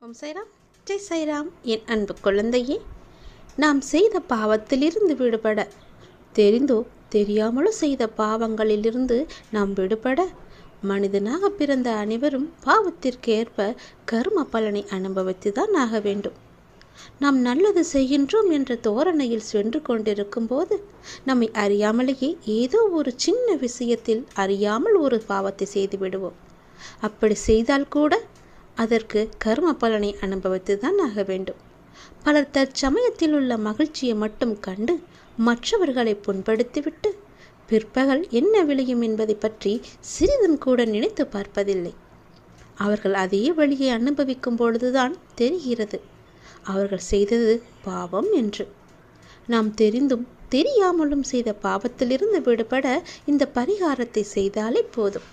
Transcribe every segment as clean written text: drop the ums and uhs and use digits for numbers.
ஓம் சைராம், ஜெய் சைராம். என் அன்பு குழந்தையே, நாம் செய்த பாவத்திலிருந்து விடுபட, தெரிந்தோ தெரியாமலோ செய்த பாவங்களிலிருந்து நாம் விடுபட, மனிதனாக பிறந்த அனைவரும் பாவத்திற்கு ஏற்ப கர்ம பலனை அனுபவித்துதான் ஆக வேண்டும். நாம் நல்லது செய்கின்றோம் என்ற தோரணையில் சென்று கொண்டிருக்கும் போது நம்மை அறியாமலேயே ஏதோ ஒரு சின்ன விஷயத்தில் அறியாமல் ஒரு பாவத்தை செய்து விடுவோம். அப்படி செய்தால் கூட அதற்கு கர்ம பலனை அனுபவித்து தான் ஆக வேண்டும். பலர் தற்சமயத்தில் உள்ள மகிழ்ச்சியை மட்டும் கண்டு மற்றவர்களை புண்படுத்திவிட்டு பிற்பகல் என்ன விளையும் என்பதை பற்றி சிறிதும் கூட நினைத்து பார்ப்பதில்லை. அவர்கள் அதே வழியை அனுபவிக்கும் பொழுதுதான் தெரிகிறது அவர்கள் செய்தது பாவம் என்று. நாம் தெரிந்தும் தெரியாமலும் செய்த பாவத்திலிருந்து விடுபட இந்த பரிகாரத்தை செய்தாலே போதும்.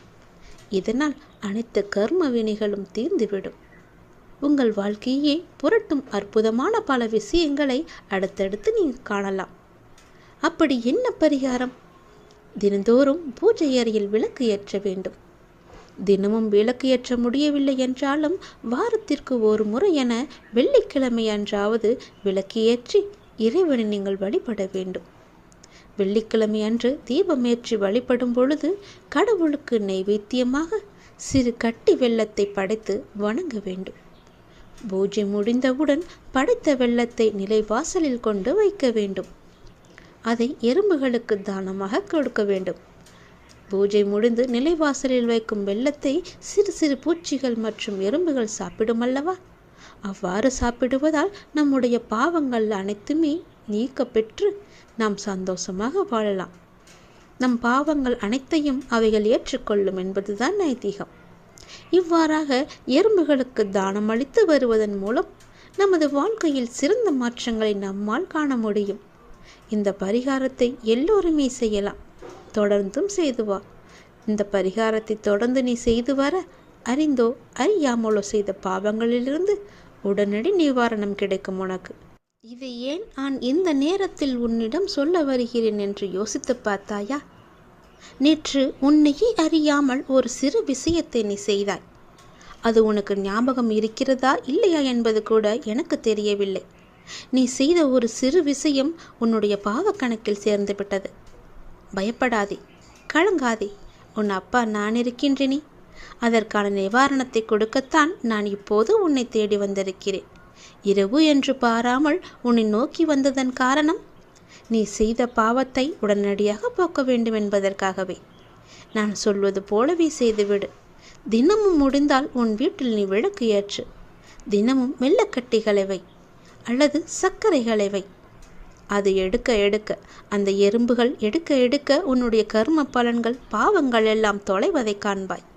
இதனால் அனைத்து கர்ம வினைகளும் தீர்ந்துவிடும். உங்கள் வாழ்க்கையே புரட்டும் அற்புதமான பல விஷயங்களை அடுத்தடுத்து நீங்கள் காணலாம். அப்படி என்ன பரிகாரம்? தினந்தோறும் பூஜை அறையில் விளக்கு ஏற்ற வேண்டும். தினமும் விளக்கு ஏற்ற முடியவில்லை என்றாலும் வாரத்திற்கு ஒரு முறை என வெள்ளிக்கிழமை அன்றாவது விளக்கு ஏற்றி இறைவனை நீங்கள் வழிபட வேண்டும். வெள்ளிக்கிழமை அன்று தீபம் ஏற்றி வழிபடும் பொழுது கடவுளுக்கு நைவேத்தியமாக சிறு கட்டி வெல்லத்தை படைத்து வணங்க வேண்டும். பூஜை முடிந்தவுடன் படைத்த வெல்லத்தை நிலைவாசலில் கொண்டு வைக்க வேண்டும். அதை எறும்புகளுக்கு தானமாக கொடுக்க வேண்டும். பூஜை முடிந்து நிலைவாசலில் வைக்கும் வெல்லத்தை சிறு சிறு பூச்சிகள் மற்றும் எறும்புகள் சாப்பிடும் அல்லவா? அவ்வாறு சாப்பிடுவதால் நம்முடைய பாவங்கள் அனைத்துமே நீக்க பெற்று நாம் சந்தோஷமாக வாழலாம். நம் பாவங்கள் அனைத்தையும் அவைகள் ஏற்றுக்கொள்ளும் என்பதுதான் ஐதீகம். இவ்வாறாக எறும்புகளுக்கு தானம் அளித்து வருவதன் மூலம் நமது வாழ்க்கையில் சிறந்த மாற்றங்களை நம்மால் காண முடியும். இந்த பரிகாரத்தை எல்லோருமே செய்யலாம். தொடர்ந்தும் செய்து வா. இந்த பரிகாரத்தை தொடர்ந்து நீ செய்து வர அறிந்தோ அறியாமலோ செய்த பாவங்களிலிருந்து உடனடி நிவாரணம் கிடைக்கும் உனக்கு. இதை ஏன் நான் இந்த நேரத்தில் உன்னிடம் சொல்ல வருகிறேன் என்று யோசித்து பார்த்தாயா? நேற்று உன்னையே அறியாமல் ஒரு சிறு விஷயத்தை நீ செய்தாய். அது உனக்கு ஞாபகம் இருக்கிறதா இல்லையா என்பது கூட எனக்கு தெரியவில்லை. நீ செய்த ஒரு சிறு விஷயம் உன்னுடைய பாவ கணக்கில் சேர்ந்து விட்டது. பயப்படாதே, கலங்காதே. உன் அப்பா நான் இருக்கின்றேனே. அதற்கான நிவாரணத்தை கொடுக்கத்தான் நான் இப்போது உன்னை தேடி வந்திருக்கிறேன். இரவு என்று பாராமல் உன்னை நோக்கி வந்ததன் காரணம் நீ செய்த பாவத்தை உடனடியாக போக்க வேண்டும் என்பதற்காகவே. நான் சொல்வது போலவே செய்துவிடு. தினமும் முடிந்தால் உன் வீட்டில் நீ விளக்கு ஏற்று. தினமும் வெள்ளக்கட்டிகளை வை அல்லது சர்க்கரைகளை வை. அது எடுக்க எடுக்க அந்த எறும்புகள் எடுக்க எடுக்க உன்னுடைய கர்ம பலன்கள் பாவங்கள் எல்லாம் தொலைவதை காண்பாய்.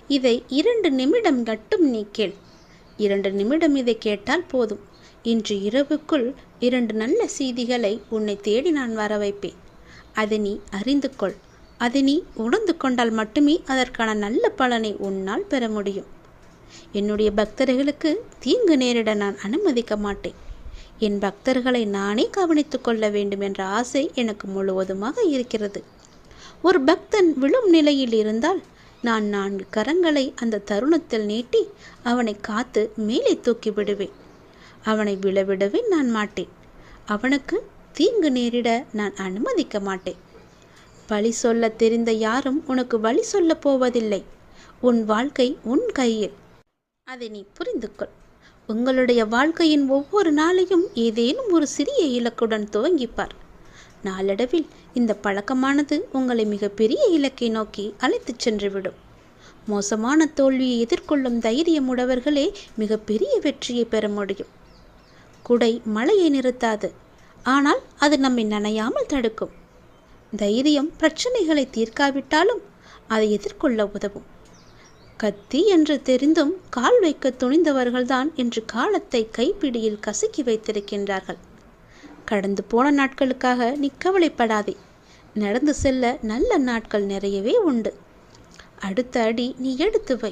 இதை 2 நிமிடம் மட்டும் நீ கேள். 2 நிமிடம் இதை கேட்டால் போதும். இன்று இரவுக்குள் 2 நல்ல செய்திகளை உன்னை தேடி நான் வர வைப்பேன். அதை நீ அறிந்து கொள். அதை நீ உணர்ந்து கொண்டால் மட்டுமே அதற்கான நல்ல பலனை உன்னால் பெற முடியும். என்னுடைய பக்தர்களுக்கு தீங்கு நேரிட நான் அனுமதிக்க மாட்டேன். என் பக்தர்களை நானே கவனித்து கொள்ள வேண்டும் என்ற ஆசை எனக்கு முழுவதுமாக இருக்கிறது. ஒரு பக்தன் விழும் நிலையில் இருந்தால் நான் 4 கரங்களை அந்த தருணத்தில் நீட்டி அவனை காத்து மேலே தூக்கி விடுவேன். அவனை விழவிடவே நான் மாட்டேன். அவனுக்கு தீங்கு நேரிட நான் அனுமதிக்க மாட்டேன். வழி சொல்ல தெரிந்த யாரும் உனக்கு வழி சொல்ல போவதில்லை. உன் வாழ்க்கை உன் கையில். அதை நீ புரிந்து கொள். உங்களுடைய வாழ்க்கையின் ஒவ்வொரு நாளையும் ஏதேனும் ஒரு சிறிய இலக்குடன் துவங்கிப்பார். நாளடைவில் இந்த பழக்கமானது உங்களை மிகப்பெரிய இலக்கை நோக்கி அழைத்துச் சென்றுவிடும். மோசமான தோல்வியை எதிர்கொள்ளும் தைரியமுடையவர்களே மிகப்பெரிய வெற்றியை பெற முடியும். குடை மழையை நிறுத்தாது, ஆனால் அது நம்மை நனையாமல் தடுக்கும். தைரியம் பிரச்சனைகளை தீர்க்காவிட்டாலும் அதை எதிர்கொள்ள உதவும். கத்தி என்று தெரிந்தும் கால் வைக்க துணிந்தவர்கள்தான் இன்று காலத்தை கைப்பிடியில் கசக்கி வைத்திருக்கின்றார்கள். கடந்து போன நாட்களுக்காக நீ கவலைப்படாதே. நடந்து செல்ல நல்ல நாட்கள் நிறையவே உண்டு. அடுத்த அடி நீ எடுத்து வை.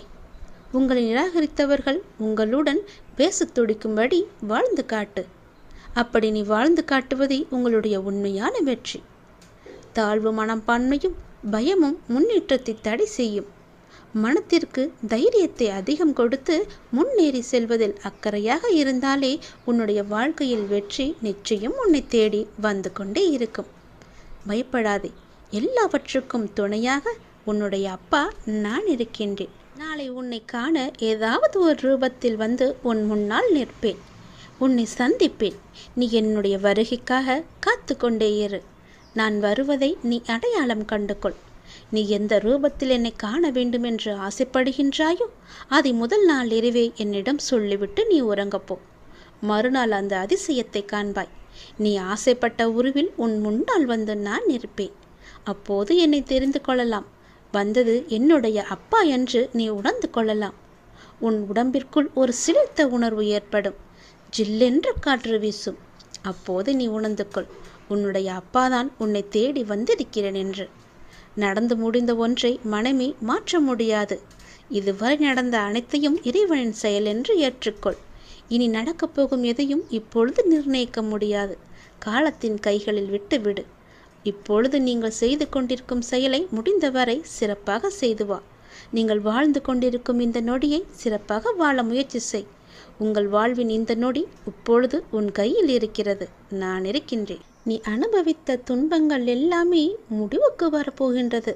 உங்களை நிராகரித்தவர்கள் உங்களுடன் பேச துடிக்கும்படி வாழ்ந்து காட்டு. அப்படி நீ வாழ்ந்து காட்டுவதே உங்களுடைய உண்மையான வெற்றி. தாழ்வு மனப்பான்மையும் பயமும் முன்னேற்றத்தை தடை செய்யும். மனத்திற்கு தைரியத்தை அதிகம் கொடுத்து முன்னேறி செல்வதில் அக்கறையாக இருந்தாலே உன்னுடைய வாழ்க்கையில் வெற்றி நிச்சயம் உன்னை தேடி வந்து கொண்டே இருக்கும். பயப்படாதே, எல்லாவற்றுக்கும் துணையாக உன்னுடைய அப்பா நான் இருக்கின்றேன். நாளை உன்னை காண ஏதாவது ஒரு ரூபத்தில் வந்து உன் முன்னால் நிற்பேன், உன்னை சந்திப்பேன். நீ என்னுடைய வருகைக்காக காத்து கொண்டே இரு. நான் வருவதை நீ அடையாளம் கண்டுகொள். நீ எந்த ரூபத்தில் என்னை காண வேண்டும் என்று ஆசைப்படுகின்றாயோ அதை முதல் நாள் இரவே என்னிடம் சொல்லிவிட்டு நீ உறங்கப்போ. மறுநாள் அந்த அதிசயத்தை காண்பாய். நீ ஆசைப்பட்ட உருவில் உன் முன்னால் வந்து நான் இருப்பேன். அப்போது என்னை தெரிந்து கொள்ளலாம். வந்தது என்னுடைய அப்பா என்று நீ உணர்ந்து கொள்ளலாம். உன் உடம்பிற்குள் ஒரு சிலிர்த்த உணர்வு ஏற்படும். ஜில்லென்று காற்று வீசும். அப்போது நீ உணர்ந்து கொள், உன்னுடைய அப்பாதான் உன்னை தேடி வந்திருக்கிறேன் என்று. நடந்து முடிந்த ஒன்றை மனமே மாற்ற முடியாது. இதுவரை நடந்த அனைத்தையும் இறைவனின் செயல் என்று ஏற்றுக்கொள். இனி நடக்கப் போகும் எதையும் இப்பொழுது நிர்ணயிக்க முடியாது. காலத்தின் கைகளில் விட்டுவிடு. இப்பொழுது நீங்கள் செய்து கொண்டிருக்கும் செயலை முடிந்தவரை சிறப்பாக செய்து வா. நீங்கள் வாழ்ந்து கொண்டிருக்கும் இந்த நொடியை சிறப்பாக வாழ முயற்சி செய். உங்கள் வாழ்வின் இந்த நொடி இப்பொழுது உன் கையில் இருக்கிறது. நான் இருக்கின்றேன். நீ அனுபவித்த துன்பங்கள் எல்லாமே முடிவுக்கு வரப்போகின்றது.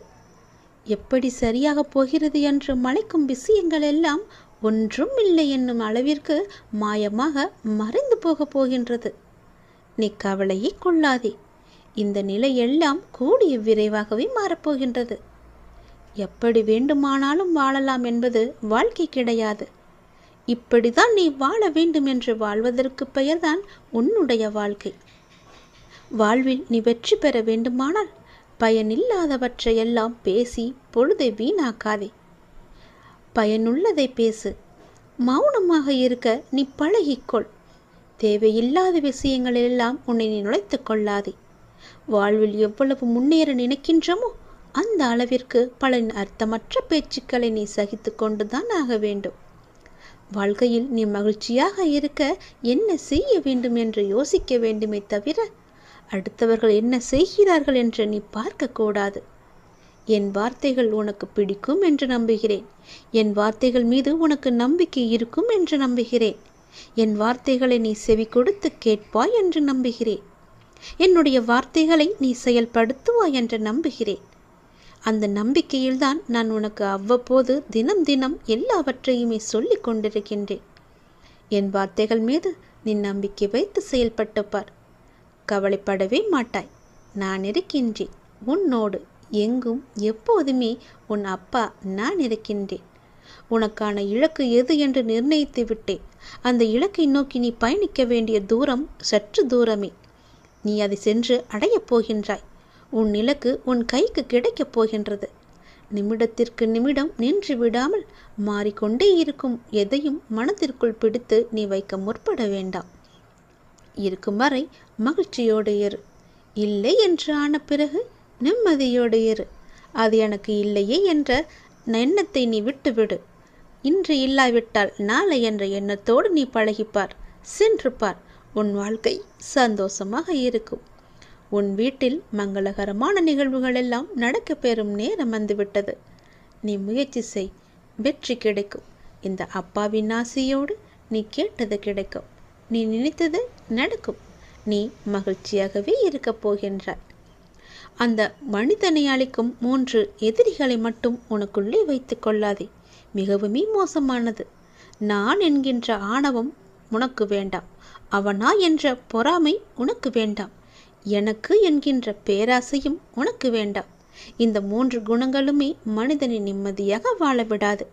எப்படி சரியாக போகிறது என்று மலைக்கும் விஷயங்கள் எல்லாம் ஒன்றும் இல்லை என்னும் அளவிற்கு மாயமாக மறைந்து போகப் போகின்றது. நீ கவலையே கொள்ளாதே. இந்த நிலை எல்லாம் கூடிய விரைவாகவே மாறப்போகின்றது. எப்படி வேண்டுமானாலும் வாழலாம் என்பது வாழ்க்கை கிடையாது. இப்படிதான் நீ வாழ வேண்டும் என்று வாழ்வதற்கு பெயர்தான் உன்னுடைய வாழ்க்கை. வாழ்வில் நீ வெற்றி பெற வேண்டுமானால் பயனில்லாதவற்றையெல்லாம் பேசி பொழுதை வீணாக்காதே. பயனுள்ளதை பேசு. மௌனமாக இருக்க நீ பழகிக்கொள். தேவையில்லாத விஷயங்களெல்லாம் உன்னை நீ நுழைத்து கொள்ளாதே. வாழ்வில் எவ்வளவு முன்னேற நினைக்கின்றமோ அந்த அளவிற்கு பல அர்த்தமற்ற பேச்சுக்களை நீ சகித்து கொண்டுதான் ஆக வேண்டும். வாழ்க்கையில் நீ மகிழ்ச்சியாக இருக்க என்ன செய்ய வேண்டும் என்று யோசிக்க வேண்டுமே தவிர அடுத்தவர்கள் என்ன செய்கிறார்கள் என்று நீ பார்க்கக்கூடாது. என் வார்த்தைகள் உனக்கு பிடிக்கும் என்று நம்புகிறேன். என் வார்த்தைகள் மீது உனக்கு நம்பிக்கை இருக்கும் என்று நம்புகிறேன். என் வார்த்தைகளை நீ செவி கொடுத்து கேட்பாய் என்று நம்புகிறேன். என்னுடைய வார்த்தைகளை நீ செயல்படுத்துவாய் என்று நம்புகிறேன். அந்த நம்பிக்கையில்தான் நான் உனக்கு அவ்வப்போது தினம் தினம் எல்லாவற்றையுமே சொல்லிக் கொண்டிருக்கின்றேன். என் வார்த்தைகள் மீது நீ நம்பிக்கை வைத்து செயல்பட்டு பார். கவலைப்படவே மாட்டாய். நான் இருக்கின்றேன் உன்னோடு. எங்கும் எப்போதுமே உன் அப்பா நான் இருக்கின்றேன். உனக்கான இலக்கு எது என்று நிர்ணயித்து விட்டேன். அந்த இலக்கை நோக்கி நீ பயணிக்க வேண்டிய தூரம் சற்று தூரமே. நீ அதை சென்று அடையப் போகின்றாய். உன் இலக்கு உன் கைக்கு கிடைக்கப் போகின்றது. நிமிடத்திற்கு நிமிடம் நின்று விடாமல் மாறிக்கொண்டே இருக்கும் எதையும் மனத்திற்குள் பிடித்து நீ வைக்க முற்பட வேண்டாம். இருக்கும் வரை மகிழ்ச்சியோடு இரு. இல்லை என்று ஆன பிறகு நிம்மதியோடு இரு. அது எனக்கு இல்லையே என்ற எண்ணத்தை நீ விட்டுவிடு. இன்று இல்லாவிட்டால் நாளை என்ற எண்ணத்தோடு நீ பழகிப்பார். சென்று பார். உன் வாழ்க்கை சந்தோஷமாக இருக்கும். உன் வீட்டில் மங்களகரமான நிகழ்வுகள் எல்லாம் நடக்க பெறும் நேரம் வந்துவிட்டது. நீ முயற்சி செய். வெற்றி கிடைக்கும். இந்த அப்பாவின் ஆசையோடு நீ கேட்டது கிடைக்கும். நீ நினைத்தது நடக்கும். நீ மகிழ்ச்சியாகவே இருக்கப் போகின்றாய். அந்த மனிதனை அளிக்கும் 3 எதிரிகளை மட்டும் உனக்குள்ளே வைத்து கொள்ளாதே. மிகவும் மோசமானது. நான் என்கின்ற ஆணவம் உனக்கு வேண்டாம். அவனா என்ற பொறாமை உனக்கு வேண்டாம். எனக்கு என்கின்ற பேராசையும் உனக்கு வேண்டாம். இந்த 3 குணங்களுமே மனிதனை நிம்மதியாக வாழ விடாது.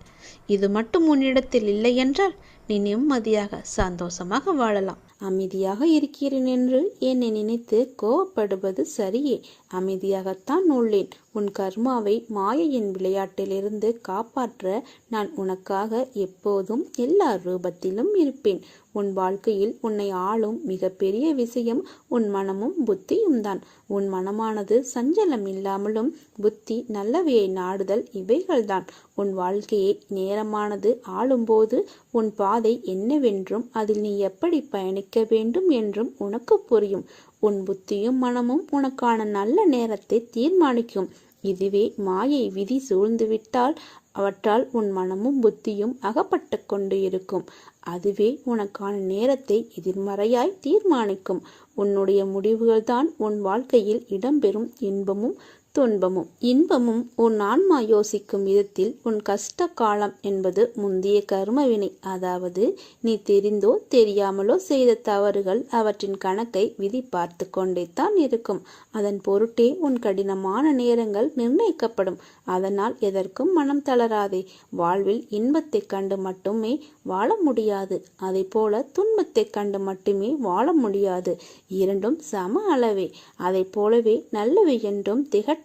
இது மட்டும் உன்னிடத்தில் இல்லை என்றால் நீ நிம்மதியாக சந்தோஷமாக வாழலாம். அமைதியாக இருக்கிறேன் என்று என்னை நினைத்து கோவப்படுவது சரியே. அமைதியாகத்தான் உள்ளேன். உன் கர்மாவை மாயையின் விளையாட்டிலிருந்து காப்பாற்ற நான் உனக்காக எப்போதும் எல்லா ரூபத்திலும் இருப்பேன். உன் வாழ்க்கையில் உன்னை ஆளும் மிகப்பெரிய விஷயம் உன் மனமும் புத்தியும் தான். உன் மனமானது சஞ்சலம் இல்லாமலும் புத்தி நல்லவையை நாடுதல் இவைகள்தான். உன் வாழ்க்கையை நேரமானது ஆளும்போது உன் பாதை என்னவென்றும் அதில் நீ எப்படி பயணிக்க வேண்டும் என்றும் உனக்கு புரியும். உன் புத்தியும் மனமும் உனக்கான நல்ல நேரத்தை தீர்மானிக்கும். இதுவே மாயை விதி சூழ்ந்துவிட்டால் அவற்றால் உன் மனமும் புத்தியும் அகப்பட்டு கொண்டு இருக்கும். அதுவே உனக்கான நேரத்தை எதிர்மறையாய் தீர்மானிக்கும். உன்னுடைய முடிவுகள்தான் உன் வாழ்க்கையில் இடம்பெறும் இன்பமும் துன்பமும். இன்பமும் உன் ஆன்மா யோசிக்கும் விதத்தில் உன் கஷ்ட காலம் என்பது முந்தைய கர்மவினை, அதாவது நீ தெரிந்தோ தெரியாமலோ செய்த தவறுகள். அவற்றின் கணக்கை விதி பார்த்து கொண்டே தான் இருக்கும். அதன் பொருட்டே உன் கடினமான நேரங்கள் நிர்ணயிக்கப்படும். அதனால் எதற்கும் மனம் தளராதே. வாழ்வில் இன்பத்தை கண்டு மட்டுமே வாழ முடியாது, அதை போல துன்பத்தை கண்டு மட்டுமே வாழ முடியாது. இரண்டும் சம அளவே. அதை போலவே நல்லவை என்றும் திகட்டாது.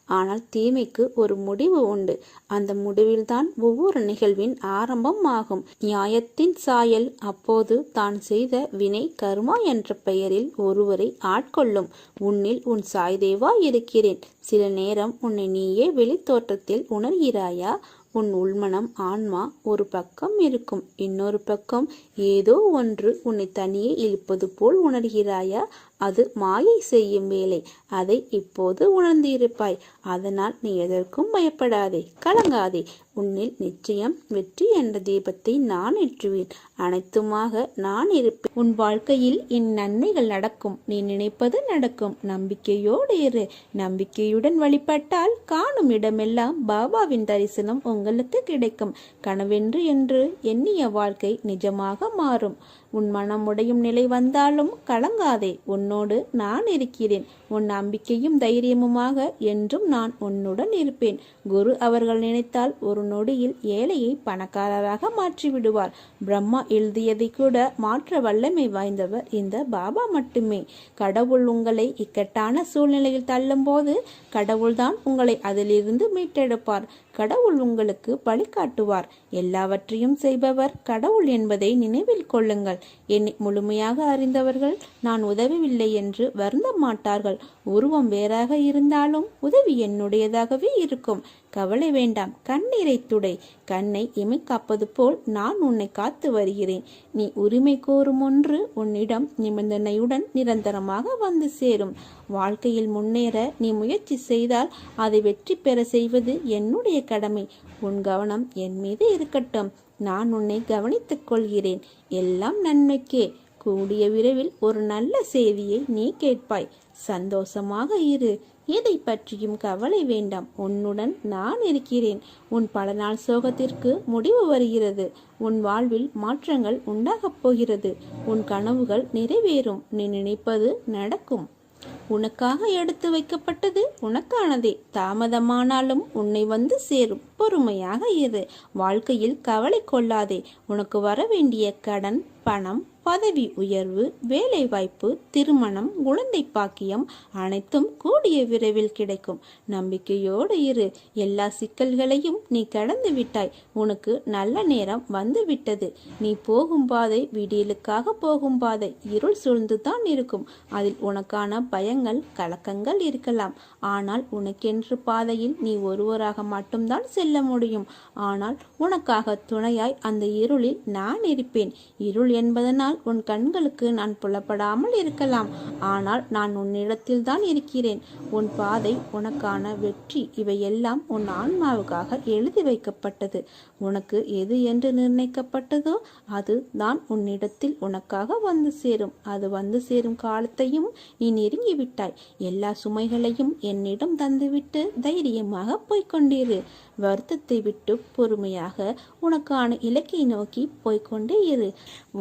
ஆனால் தீமைக்கு ஒரு முடிவு உண்டு. அந்த முடிவில்தான் ஒவ்வொரு நிகழ்வின் ஆரம்பம் ஆகும். நியாயத்தின் சாயல் அப்போது தான் செய்த வினை கர்மா என்ற பெயரில் ஒருவரை ஆட்கொள்ளும். உன்னில் உன் சாய்தேவா இருக்கிறேன். சில நேரம் உன்னை நீயே வெளித்தோற்றத்தில் உணர்கிறாயா? உன் உள்மனம் ஆன்மா ஒரு பக்கம் இருக்கும், இன்னொரு பக்கம் ஏதோ ஒன்று உன்னை தனியே இழுப்பது போல் உணர்கிறாயா? அது மாயை செய்யும் வேலை. அதை இப்போது உணர்ந்திருப்பாய். அதனால் நீ எதற்கும் பயப்படாதே, கலங்காதே. உன்னில் நிச்சயம் வெற்றி என்ற தீபத்தை நான் ஏற்றுவேன். அனைத்துமாக நான் இருப்பேன். உன் வாழ்க்கையில் என் நன்மைகள் நடக்கும். நீ நினைப்பது நடக்கும். நம்பிக்கையோடு இரு. நம்பிக்கையுடன் வழிபட்டால் காணும் இடமெல்லாம் பாபாவின் தரிசனம் உங்களுக்கு கிடைக்கும். கனவென்று என்று எண்ணிய வாழ்க்கை நிஜமாக மாறும். உன் மனம் உடையும் நிலை வந்தாலும் கலங்காதே. உன்னோடு நான் இருக்கிறேன். உன் நம்பிக்கையும் தைரியமுமாக என்றும் நான் உன்னுடன் இருப்பேன். குரு அவர்கள் நினைத்தால் ஒரு நொடியில் ஏழையை பணக்காரராக மாற்றிவிடுவார். பிரம்மா எழுதியதை கூட மாற்ற வல்லமை வாய்ந்தவர் இந்த பாபா மட்டுமே. கடவுள் உங்களை இக்கட்டான சூழ்நிலையில் தள்ளும் போது கடவுள்தான் உங்களை அதிலிருந்து மீட்டெடுப்பார். கடவுள் உங்களுக்கு வழிகாட்டுவார். எல்லாவற்றையும் செய்பவர் கடவுள் என்பதை நினைவில் கொள்ளுங்கள். என்னை முழுமையாக அறிந்தவர்கள் நான் உதவவில்லை என்று வருந்த மாட்டார்கள். உருவம் வேறாக இருந்தாலும் உதவி என்னுடையதாகவே இருக்கும். கவலை வேண்டாம். கண்ணீரை துடை. கண்ணை இமைக்காப்பது போல் நான் உன்னை காத்து வருகிறேன். நீ உரிமை கோரும் ஒன்று உன்னிடம் நிபந்தனையுடன் நிரந்தரமாக வந்து சேரும். வாழ்க்கையில் முன்னேற நீ முயற்சி செய்தால் அதை வெற்றி பெற செய்வது என்னுடைய கடமை. உன் கவனம் என் மீது இருக்கட்டும். நான் உன்னை கவனித்துக் கொள்கிறேன். எல்லாம் நன்மைக்கே. கூடிய விரைவில் ஒரு நல்ல செய்தியை நீ கேட்பாய். சந்தோஷமாக இரு. எதை பற்றியும் கவலை வேண்டாம். உன்னுடன் நான் இருக்கிறேன். உன் பல நாள் சோகத்திற்கு முடிவு வருகிறது. உன் வாழ்வில் மாற்றங்கள் உண்டாகப் போகிறது. உன் கனவுகள் நிறைவேறும். நீ நினைப்பது நடக்கும். உனக்காக எடுத்து வைக்கப்பட்டது உனக்கானதே. தாமதமானாலும் உன்னை வந்து சேரும். பொறுமையாக இரு. வாழ்க்கையில் கவலை கொள்ளாதே. உனக்கு வர வேண்டிய கடன், பணம், பதவி உயர்வு, வேலை வாய்ப்பு, திருமணம், குழந்தை பாக்கியம் அனைத்தும் கூடிய விரைவில் கிடைக்கும். நம்பிக்கையோடு இரு. எல்லா சிக்கல்களையும் நீ கடந்து விட்டாய். உனக்கு நல்ல நேரம் வந்து விட்டது. நீ போகும் பாதை விடியலுக்காக போகும் பாதை. இருள் சூழ்ந்துதான் இருக்கும். அதில் உனக்கான பயங்கள், கலக்கங்கள் இருக்கலாம். ஆனால் உனக்கென்று பாதையில் நீ ஒருவராக மட்டும்தான் செல்ல முடியும். ஆனால் உனக்காக துணையாய் அந்த இருளில் நான் இருப்பேன். இருள் என்பதனால் உன் கண்களுக்கு நான் புலப்படாமல் இருக்கலாம். ஆனால் நான் உன்னிடத்தில் தான் இருக்கிறேன். உன் பாதை, உனக்கான வெற்றி இவையெல்லாம் உன் ஆன்மாவுக்காக எழுதி வைக்கப்பட்டது. உனக்கு எது என்று நிர்ணயிக்கப்பட்டதோ அது தான் உன்னிடத்தில் உனக்காக வந்து சேரும். அது வந்து சேரும் காலத்தையும் நீ நெருங்கிவிட்டாய். எல்லா சுமைகளையும் என்னிடம் தந்துவிட்டு தைரியமாக போய்கொண்டிரு. வருத்தத்தை விட்டு பொறுமையாக உனக்கான இலக்கை நோக்கி போய்கொண்டே இரு.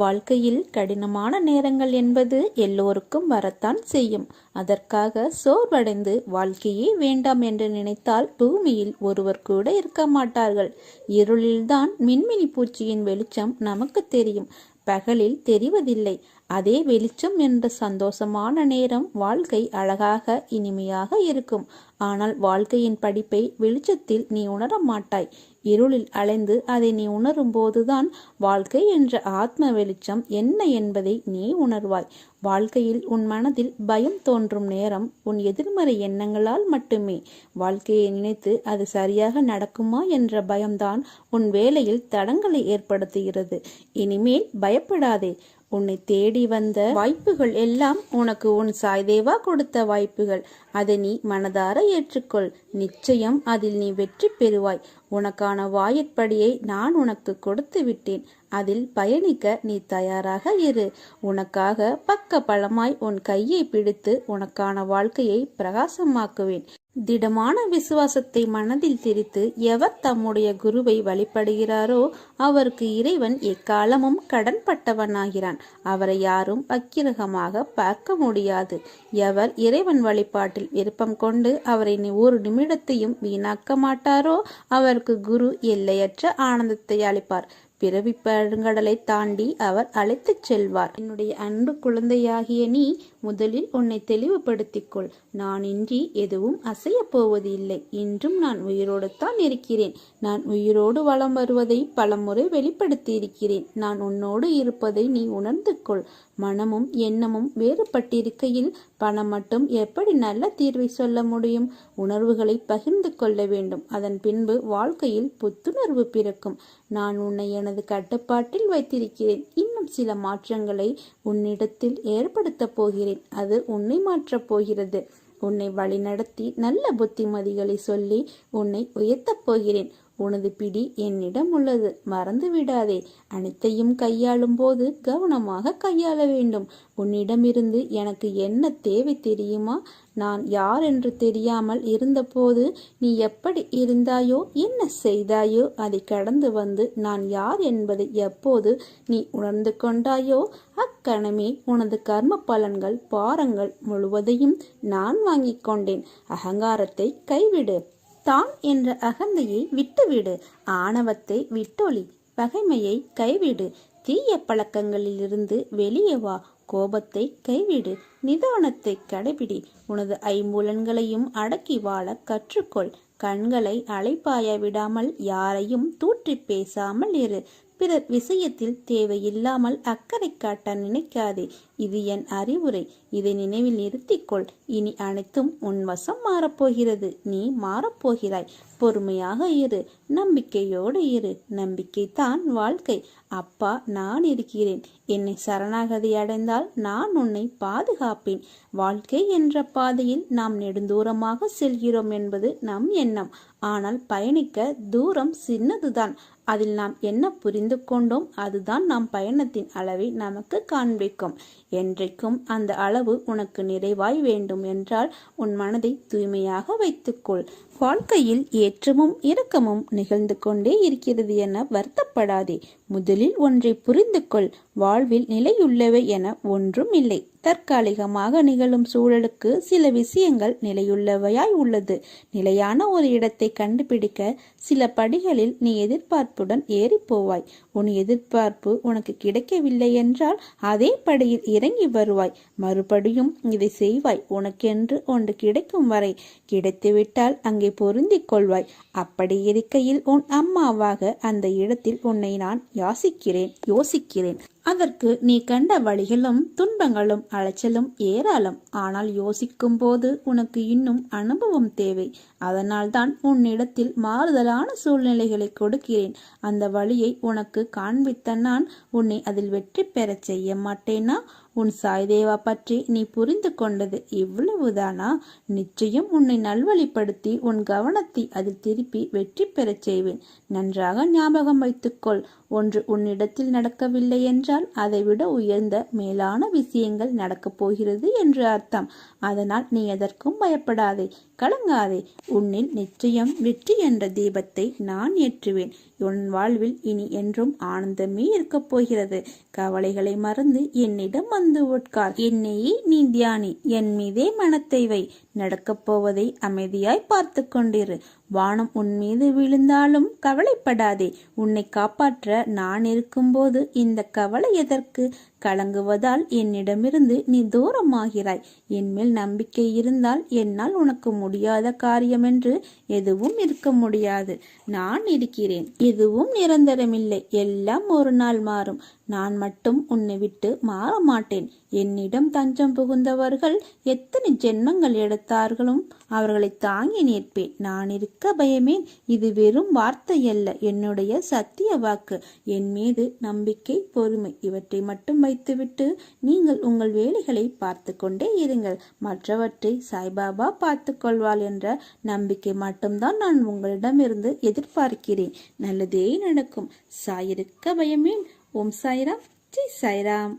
வாழ்க்கையில் கடினமான நேரங்கள் என்பது எல்லோருக்கும் வரத்தான் செய்யும். அதற்காக சோர்வடைந்து வாழ்க்கையே வேண்டாம் என்று நினைத்தால் பூமியில் ஒருவர் கூட இருக்க மாட்டார்கள். இருளில்தான் மின்மினி பூச்சியின் வெளிச்சம் நமக்கு தெரியும். பகலில் தெரிவதில்லை. அதே வெளிச்சம் என்ற சந்தோஷமான நேரம் வாழ்க்கை அழகாக இனிமையாக இருக்கும். ஆனால் வாழ்க்கையின் படிப்பை வெளிச்சத்தில் நீ உணர மாட்டாய். இருளில் அலைந்து அதை நீ உணரும் போதுதான் வாழ்க்கை என்ற ஆத்ம வெளிச்சம் என்ன என்பதை நீ உணர்வாய். வாழ்க்கையில் உன் மனதில் பயம் தோன்றும் நேரம் உன் எதிர்மறை எண்ணங்களால் மட்டுமே. வாழ்க்கையை நினைத்து அது சரியாக நடக்குமா என்ற பயம்தான் உன் வேலையில் தடங்களை ஏற்படுத்துகிறது. இனிமேல் பயப்படாதே. உன்னை தேடி வந்த வாய்ப்புகள் எல்லாம் உனக்கு உன் சாய்தேவா கொடுத்த வாய்ப்புகள். அதை நீ மனதார ஏற்றுக்கொள். நிச்சயம் அதில் நீ வெற்றி பெறுவாய். உனக்கான வாயிற்படியை நான் உனக்கு கொடுத்து விட்டேன். அதில் பயணிக்க நீ தயாராக இரு. உனக்காக பக்க பலமாய் உன் கையை பிடித்து உனக்கான வாழ்க்கையை பிரகாசமாக்குவேன். திடமான விசுவாசத்தை மனதில் திரித்து எவர் தம்முடைய குருவை வழிபடுகிறாரோ அவருக்கு இறைவன் எக்காலமும் கடன்பட்டவனாகிறான். அவரை யாரும் அக்கிரகமாக பார்க்க முடியாது. எவர் இறைவன் வழிபாட்டில் விருப்பம் கொண்டு அவரை ஒரு நிமிடத்தையும் வீணாக்க மாட்டாரோ அவருக்கு குரு எல்லையற்ற ஆனந்தத்தை அளிப்பார். பிறவி பெருங்கடலை தாண்டி அவர் அழைத்துச் செல்வார். என்னுடைய அன்பு குழந்தையாகிய நீ முதலில் உன்னை தெளிவுபடுத்திக்கொள். நான் இன்றி எதுவும் அசைய போவது இல்லை. இன்றும் நான் உயிரோடு தான் இருக்கிறேன். நான் உயிரோடு வலம் வருவதை பலமுறை வெளிப்படுத்தி இருக்கிறேன். நான் உன்னோடு இருப்பதை நீ உணர்ந்து கொள். மனமும் எண்ணமும் வேறுபட்டிருக்கையில் பணம் மட்டும் எப்படி நல்ல தீர்வை சொல்ல முடியும்? உணர்வுகளை பகிர்ந்து கொள்ள வேண்டும். அதன் பின்பு வாழ்க்கையில் புத்துணர்வு பிறக்கும். நான் உன்னை எனது கட்டுப்பாட்டில் வைத்திருக்கிறேன். இன்னும் சில மாற்றங்களை உன்னிடத்தில் ஏற்படுத்தப் போகிறேன். அது உன்னை மாற்றப் போகிறது. உன்னை வழிநடத்தி நல்ல புத்திமதிகளை சொல்லி உன்னை உயர்த்தப் போகிறேன். உனது பிடி என்னிடம் உள்ளது, மறந்து விடாதே. அனைத்தையும் கையாளும் போது கவனமாக கையாள வேண்டும். உன்னிடமிருந்து எனக்கு என்ன தேவை தெரியுமா? நான் யார் என்று தெரியாமல் இருந்தபோது நீ எப்படி இருந்தாயோ, என்ன செய்தாயோ, அதை கடந்து வந்து நான் யார் என்பதை எப்போது நீ உணர்ந்து கொண்டாயோ அக்கணமே உனது கர்ம பலன்கள் பாரங்கள் முழுவதையும் நான் வாங்கிக் கொண்டேன். அகங்காரத்தை கைவிடு. தான் என்ற அகந்தையை விட்டுவிடு. ஆணவத்தை விட்டொளி. பகைமையை கைவிடு. தீய பழக்கங்களிலிருந்து வெளியே வா. கோபத்தை கைவிடு. நிதானத்தை கடைபிடி. உனது ஐம்புலன்களையும் அடக்கி வாழ கற்றுக்கொள். கண்களை அலைப்பாய விடாமல் யாரையும் தூற்றி பேசாமல் இரு. பிறர் விஷயத்தில் தேவையில்லாமல் அக்கறை காட்ட நினைக்காதே. இது என் அறிவுரை. இதை நினைவில் நிறுத்திக்கொள். இனி அனைத்தும் உன் வசம் மாறப்போகிறது. நீ மாறப்போகிறாய். பொறுமையாக இரு. நம்பிக்கையோடு இரு. நம்பிக்கைதான் வாழ்க்கை. அப்பா, நான் இருக்கிறேன். என்னை சரணாகதி அடைந்தால் நான் உன்னை பாதுகாப்பேன். வாழ்க்கை என்ற பாதையில் நாம் நெடுந்தூரமாக செல்கிறோம் என்பது நம் எண்ணம். ஆனால் பயணிக்க தூரம் சின்னதுதான். அதில் நாம் என்ன புரிந்து கொண்டோம் அதுதான் நாம் பயணத்தின் அளவை நமக்கு காண்பிக்கும். என்றைக்கும் அந்த அளவு உனக்கு நிறைவாய் வேண்டும் என்றால் உன் மனதை தூய்மையாக வைத்துக்கொள். வாழ்க்கையில் ஏற்றமும் இறக்கமும் நிகழ்ந்து கொண்டே இருக்கிறது என வருத்தப்படாதே. முதலில் ஒன்றை புரிந்து கொள். வாழ்வில் நிலையுள்ளவை என ஒன்றும் இல்லை. தற்காலிகமாக நிகழும் சூழலுக்கு சில விஷயங்கள் நிலையுள்ளவையாய் உள்ளது. நிலையான ஒரு இடத்தை கண்டுபிடிக்க சில படிகளில் நீ எதிர்பார்ப்புடன் ஏறி போவாய். உன் எதிர்பார்ப்பு உனக்கு கிடைக்கவில்லை என்றால் அதே படியில் இறங்கி வருவாய். மறுபடியும் இதை செய்வாய். உனக்கென்று ஒன்று கிடைக்கும் வரை. கிடைத்துவிட்டால் அங்கே பொருந்திக் கொள்வாய். அப்படி இருக்கையில் உன் அம்மாவாக அந்த இடத்தில் உன்னை நான் யோசிக்கிறேன். அதற்கு நீ கண்ட வழிகளும் துன்பங்களும் அலைச்சலும் ஏராளம். ஆனால் யோசிக்கும் போது உனக்கு இன்னும் அனுபவம் தேவை. அதனால்தான் உன்னிடத்தில் மாறுதலான சூழ்நிலைகளை கொடுக்கிறேன். அந்த வழியை உனக்கு காண்பித்த நான் உன்னை அதில் வெற்றி பெறச் செய்ய மாட்டேனா? உன் சாய்தேவா பற்றி நீ புரிந்து கொண்டது இவ்வளவுதானா? நிச்சயம் உன்னை நல்வழிப்படுத்தி உன் கவனத்தை அதில் திருப்பி வெற்றி பெறச் செய்வேன். நன்றாக ஞாபகம் வைத்துக்கொள். ஒன்று உன்னிடத்தில் நடக்கவில்லை என்றால் அதைவிட உயர்ந்த மேலான விஷயங்கள் நடக்கப் போகிறது என்று அர்த்தம். அதனால் நீ எதற்கும் பயப்படாதே, கலங்காதே. உன்னில் நிச்சயம் வெற்றி என்ற தீபத்தை நான் ஏற்றுவேன். உன் வாழ்வில் இனி என்றும் ஆனந்தமே இருக்கப் போகிறது. கவலைகளை மறந்து என்னிடம் வந்து உட்கார். என்னையே நீ தியானி. என் மீதே மனத்தை வை. நடக்கப் போவதை அமைதியாய் பார்த்து கொண்டிரு. வானம் உன் மீது விழுந்தாலும் கவலைப்படாதே. உன்னை காப்பாற்ற நான் இருக்கும்போது இந்த கவலை எதற்கு? கலங்குவதால் என்னிடமிருந்து நீ தூரமாகிறாய். என்மேல் நம்பிக்கை இருந்தால் என்னால் உனக்கு முடியாத காரியம் என்று எதுவும் இருக்க முடியாது. நான் இருக்கிறேன். எதுவும் நிரந்தரமில்லை. எல்லாம் ஒரு நாள் மாறும். நான் மட்டும் உன்னை விட்டு மாற மாட்டேன். என்னிடம் தஞ்சம் புகுந்தவர்கள் எத்தனை ஜென்மங்கள் எடுத்தார்களும் அவர்களை தாங்கி நிற்பேன். நான் இருக்க பயமேன். இது வெறும் வார்த்தையல்ல, என்னுடைய சத்திய வாக்கு. என் மீது நம்பிக்கை, பொறுமை இவற்றை மட்டும் வைத்துவிட்டு நீங்கள் உங்கள் வேலைகளை பார்த்து கொண்டே இருங்கள். மற்றவற்றை சாய்பாபா பார்த்து கொள்வாள் என்ற நம்பிக்கை மட்டும்தான் நான் உங்களிடமிருந்து எதிர்பார்க்கிறேன். நல்லதே நடக்கும். சாயிருக்க பயமேன். ஓம் சாய்ராம். ஜெய் சாய்ராம்.